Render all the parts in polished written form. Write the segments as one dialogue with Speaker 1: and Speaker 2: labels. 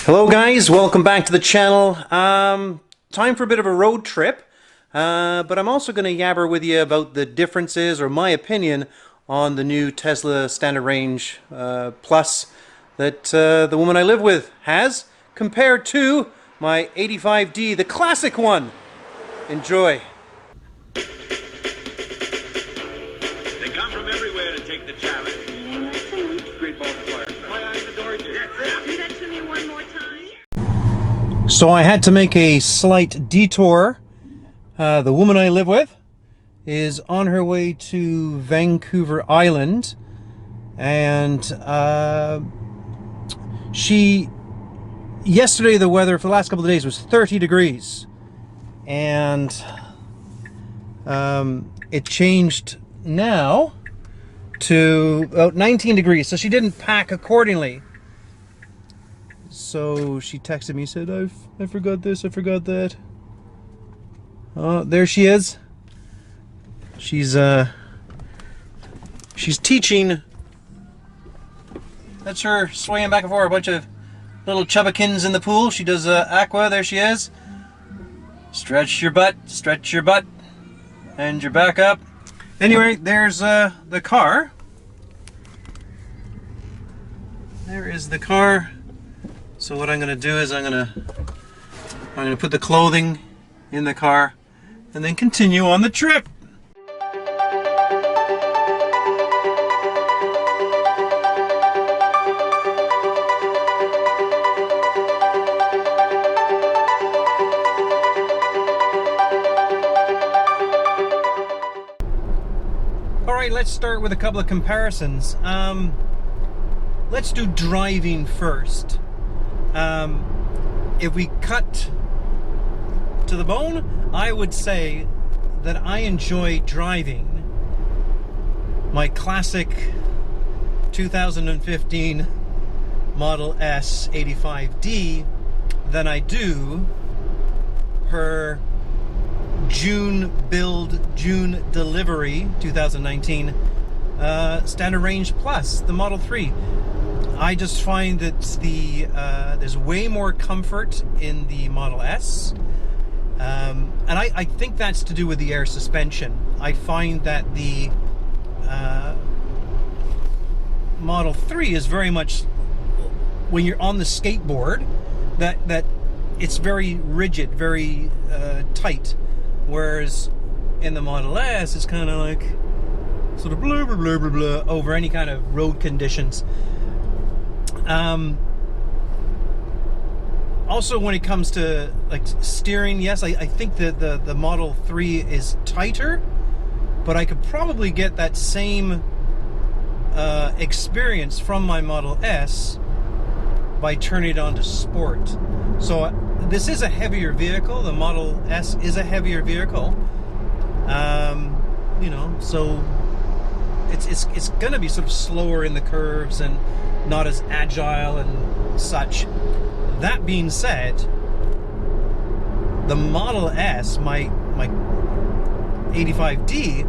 Speaker 1: Hello guys, welcome back to the channel. Time for a bit of a road trip, but I'm also going to yabber with you about the differences, or my opinion, on the new Tesla Standard Range Plus that the woman I live with has, compared to my 85D, the classic one. Enjoy.
Speaker 2: They come from everywhere to take the challenge. Great multiplier. My eyes adored you.
Speaker 3: Do that to me one more time.
Speaker 1: So I had to make a slight detour. The woman I live with is on her way to Vancouver Island, and yesterday the weather for the last couple of days was 30 degrees, and it changed now to about 19 degrees, so she didn't pack accordingly. So she texted me, said, I forgot this, I forgot that. Oh, there she is. She's teaching. That's her swaying back and forth. A bunch of little chubbakins in the pool. She does aqua. There she is. Stretch your butt, and your back up. Anyway, there's the car. There is the car. So what I'm going to do is I'm going to put the clothing in the car and then continue on the trip. All right, let's start with a couple of comparisons. Let's do driving first. If we cut to the bone, I would say that I enjoy driving my classic 2015 Model S 85D than I do her June build, June delivery 2019 Standard Range Plus, the Model 3. I just find that there's way more comfort in the Model S, and I think that's to do with the air suspension. I find that the Model 3 is very much, when you're on the skateboard, that it's very rigid, very tight, whereas in the Model S it's kind of like sort of blah blah blah blah blah over any kind of road conditions. Also, when it comes to like steering, yes, I think that the Model 3 is tighter, but I could probably get that same experience from my Model S by turning it on to Sport. So this is a heavier vehicle. The Model S is a heavier vehicle. You know, so it's gonna be sort of slower in the curves and not as agile and such. That being said, the Model S, my 85D,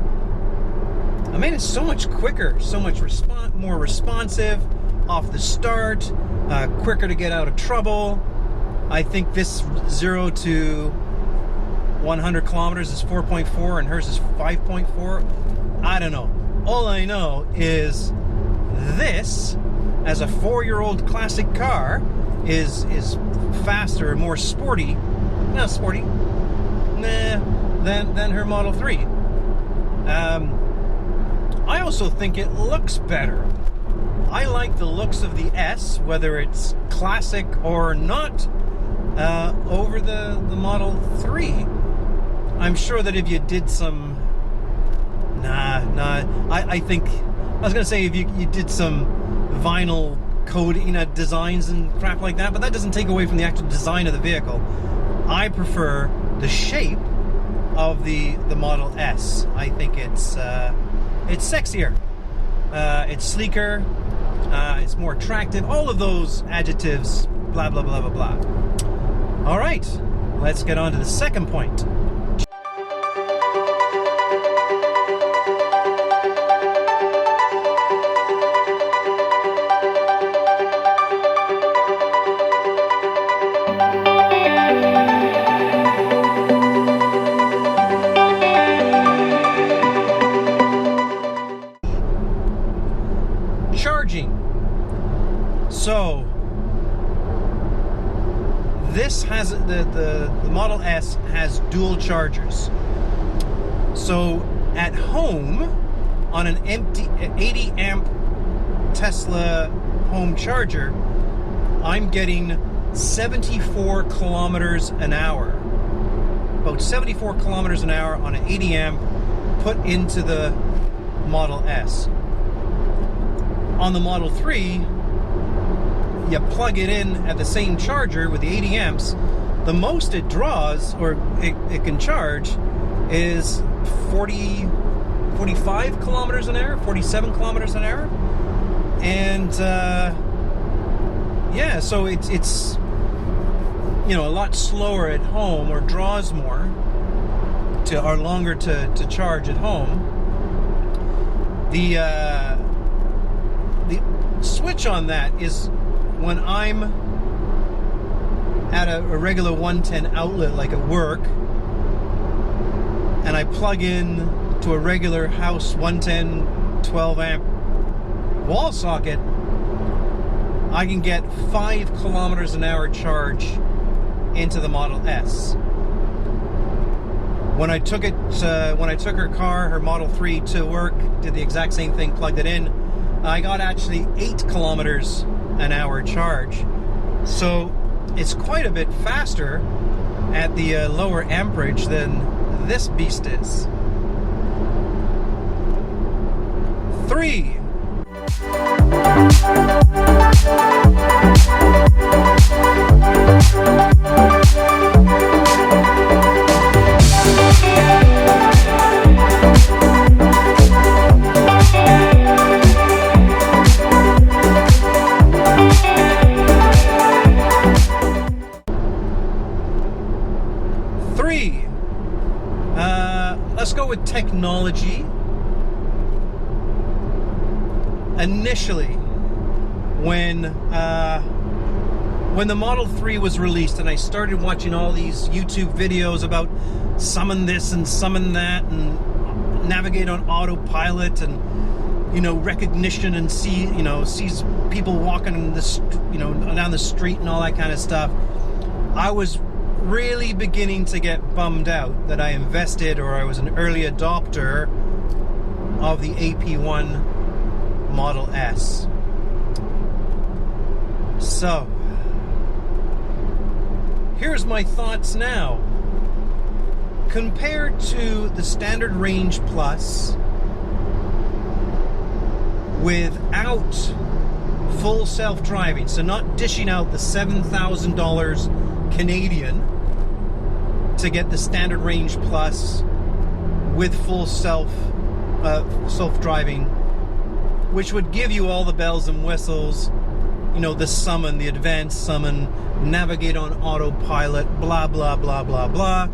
Speaker 1: I mean, it's so much quicker, so much more responsive off the start, quicker to get out of trouble. I think this 0 to 100 kilometers is 4.4 and hers is 5.4. I don't know. All I know is this, as a 4-year-old classic car, is faster, more sporty, not sporty, than her Model 3. I also think it looks better. I like the looks of the S, whether it's classic or not, over the Model 3. I'm sure that if you did some, I think, I was gonna say if you did some vinyl coating, designs and crap like that, but that doesn't take away from the actual design of the vehicle. I prefer the shape of the Model S. I think it's sexier, it's sleeker, it's more attractive, all of those adjectives, blah blah blah blah blah. All right, let's get on to the second point. So this has the Model S has dual chargers. So at home on an empty 80 amp Tesla home charger, I'm getting 74 kilometers an hour. About 74 kilometers an hour on an 80 amp put into the Model S. On the Model 3, you plug it in at the same charger with the 80 amps, the most it draws, or it can charge, is 45 kilometers an hour, 47 kilometers an hour. And yeah, so it's you know, a lot slower at home, or draws more or longer to charge at home. The switch on that is when I'm at a regular 110 outlet, like at work, and I plug in to a regular house 110 12 amp wall socket, I can get 5 kilometers an hour charge into the Model S. When I took her car, her Model 3, to work, did the exact same thing, plugged it in, I got actually 8 kilometers an hour charge. So it's quite a bit faster at the lower amperage than this beast is. 3. Let's go with technology. Initially, when the Model 3 was released, and I started watching all these YouTube videos about summon this and summon that, and navigate on autopilot, and recognition, and sees people walking in down the street and all that kind of stuff, I was really beginning to get bummed out that I invested, or I was an early adopter of the Ap1 Model S. So here's my thoughts now. Compared to the standard range plus, without full self-driving, so not dishing out the $7,000 Canadian to get the standard range plus with full self-driving, which would give you all the bells and whistles, the summon, the advanced summon, navigate on autopilot, blah, blah, blah, blah, blah.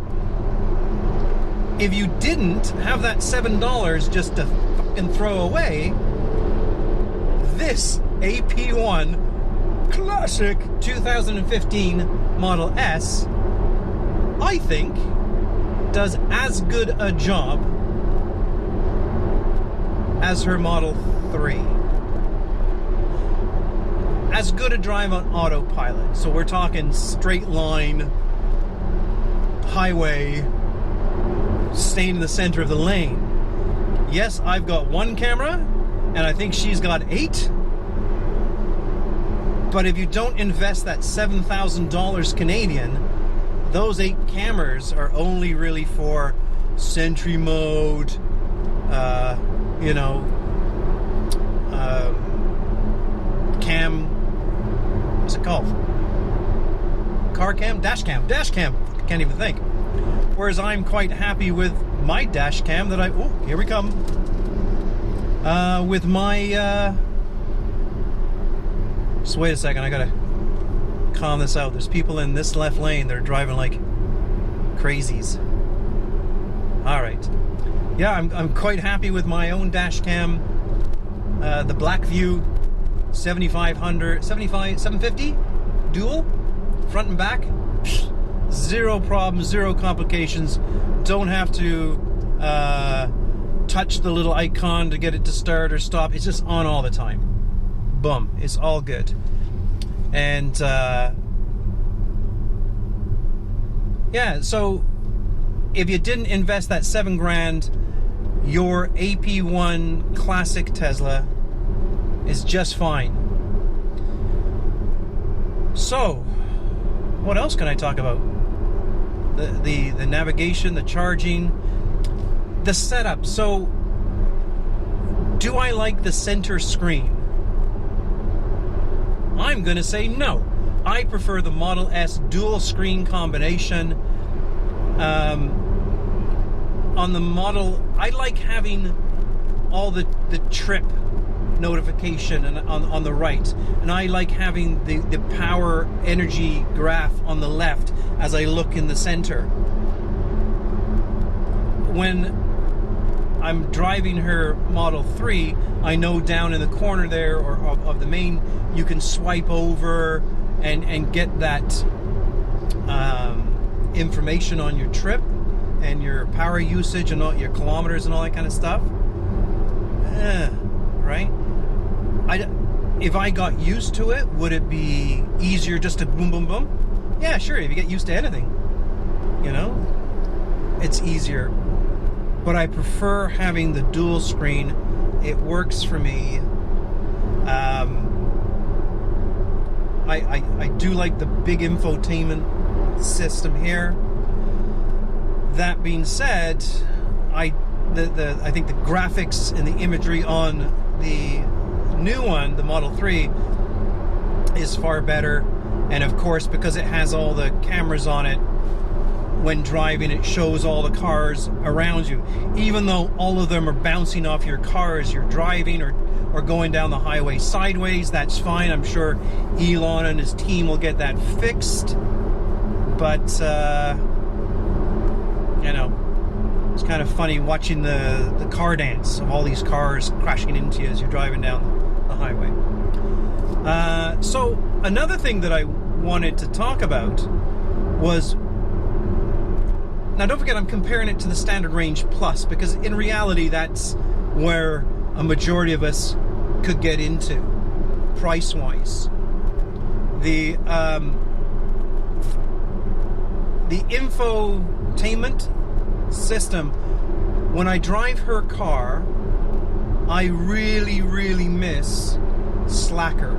Speaker 1: If you didn't have that $7 just to fucking throw away, this Ap1 classic 2015 Model S, I think, does as good a job as her Model 3. As good a drive on autopilot. So we're talking straight line, highway, staying in the center of the lane. Yes, I've got one camera, and I think she's got 8. But if you don't invest that $7,000 Canadian, those 8 cameras are only really for Sentry mode, cam, what's it called? Car cam? Dash cam. Dash cam. Can't even think. Whereas I'm quite happy with my dash cam that here we come. With my, just wait a second, I gotta calm this out. There's people in this left lane that are driving like crazies. Alright. Yeah, I'm quite happy with my own dash cam. The Blackview 750 dual, front and back. Zero problems, zero complications. Don't have to touch the little icon to get it to start or stop. It's just on all the time. Boom, it's all good. And yeah, so if you didn't invest that $7,000, your Ap1 classic Tesla is just fine. So, what else can I talk about? The navigation, the charging, the setup. So, do I like the center screen? I'm gonna say no. I prefer the Model S dual screen combination. On the Model, I like having all the trip notification on the right, and I like having the power energy graph on the left as I look in the center. When I'm driving her Model 3, I know down in the corner there or of the main, you can swipe over and get that information on your trip and your power usage and all your kilometers and all that kind of stuff. Right? If I got used to it, would it be easier just to boom, boom, boom? Yeah, sure. If you get used to anything, you know, it's easier. But I prefer having the dual screen. It works for me. I do like the big infotainment system here. That being said, I think the graphics and the imagery on the new one, the Model 3, is far better. And of course, because it has all the cameras on it, when driving, it shows all the cars around you. Even though all of them are bouncing off your car as you're driving or going down the highway sideways, that's fine. I'm sure Elon and his team will get that fixed. But, you know, it's kind of funny watching the car dance of all these cars crashing into you as you're driving down the highway. So another thing that I wanted to talk about was, now don't forget I'm comparing it to the Standard Range Plus, because in reality that's where a majority of us could get into price-wise. The infotainment system, when I drive her car, I really, really miss Slacker,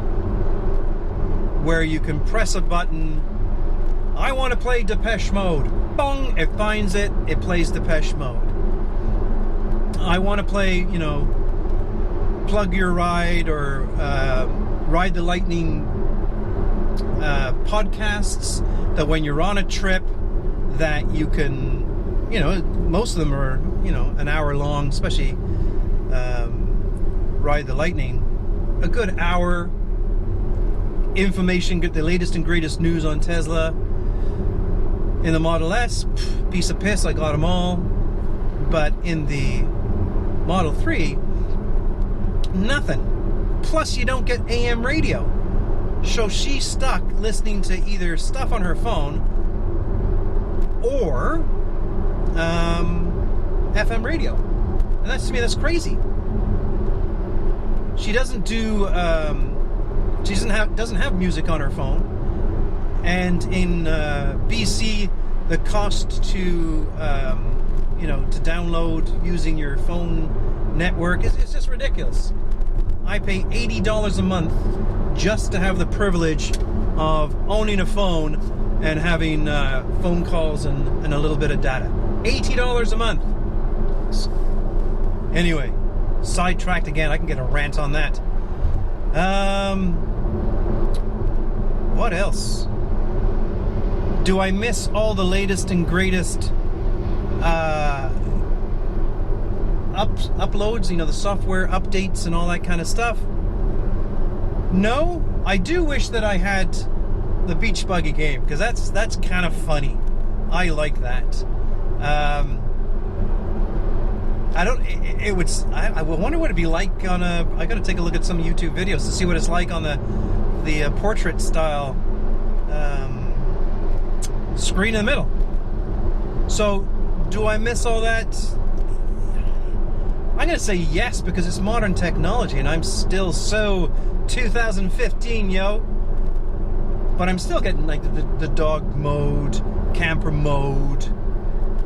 Speaker 1: where you can press a button. I want to play Depeche Mode. Bong! It finds it. It plays Depeche Mode. I want to play, you know, Plug Your Ride or Ride the Lightning podcasts, that when you're on a trip that you can, you know, most of them are, you know, an hour long, especially Ride the Lightning. A good hour. Information, get the latest and greatest news on Tesla. In the Model S, piece of piss, I got them all. But in the Model 3, nothing. Plus, you don't get AM radio. So she's stuck listening to either stuff on her phone or FM radio. And that's, to me, that's crazy. She doesn't do, she doesn't have music on her phone. And in BC, the cost to, you know, to download using your phone network is just ridiculous. I pay $80 a month just to have the privilege of owning a phone and having phone calls and a little bit of data. $80 a month. Anyway, sidetracked again. I can get a rant on that. What else? Do I miss all the latest and greatest uploads, you know, the software updates and all that kind of stuff? No, I do wish that I had the Beach Buggy game, because that's kind of funny. I like that. I wonder what it'd be like on a, I gotta take a look at some YouTube videos to see what it's like on the portrait style screen in the middle. So, do I miss all that? I'm gonna say yes, because it's modern technology and I'm still so 2015, yo. but I'm still getting like the dog mode, camper mode,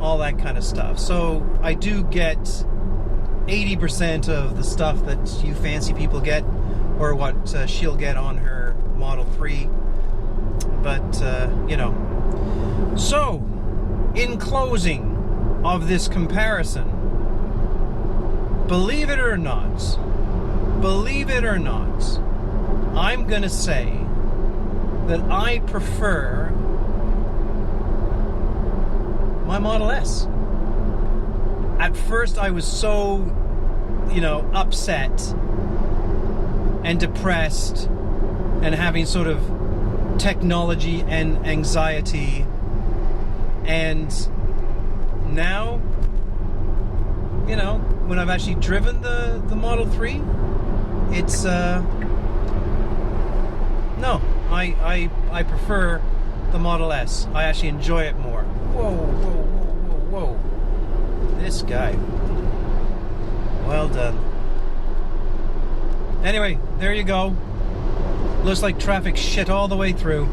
Speaker 1: all that kind of stuff. So I do get 80% of the stuff that you fancy people get, or what she'll get on her Model 3. But, you know. So, in closing of this comparison, believe it or not, I'm gonna say that I prefer my Model S. At first I was so, you know, upset and depressed and having sort of technology and anxiety, and now, you know, when I've actually driven the Model 3, it's no, I prefer the Model S. I actually enjoy it more. Whoa. This guy. Well done. Anyway, there you go. Looks like traffic shit all the way through.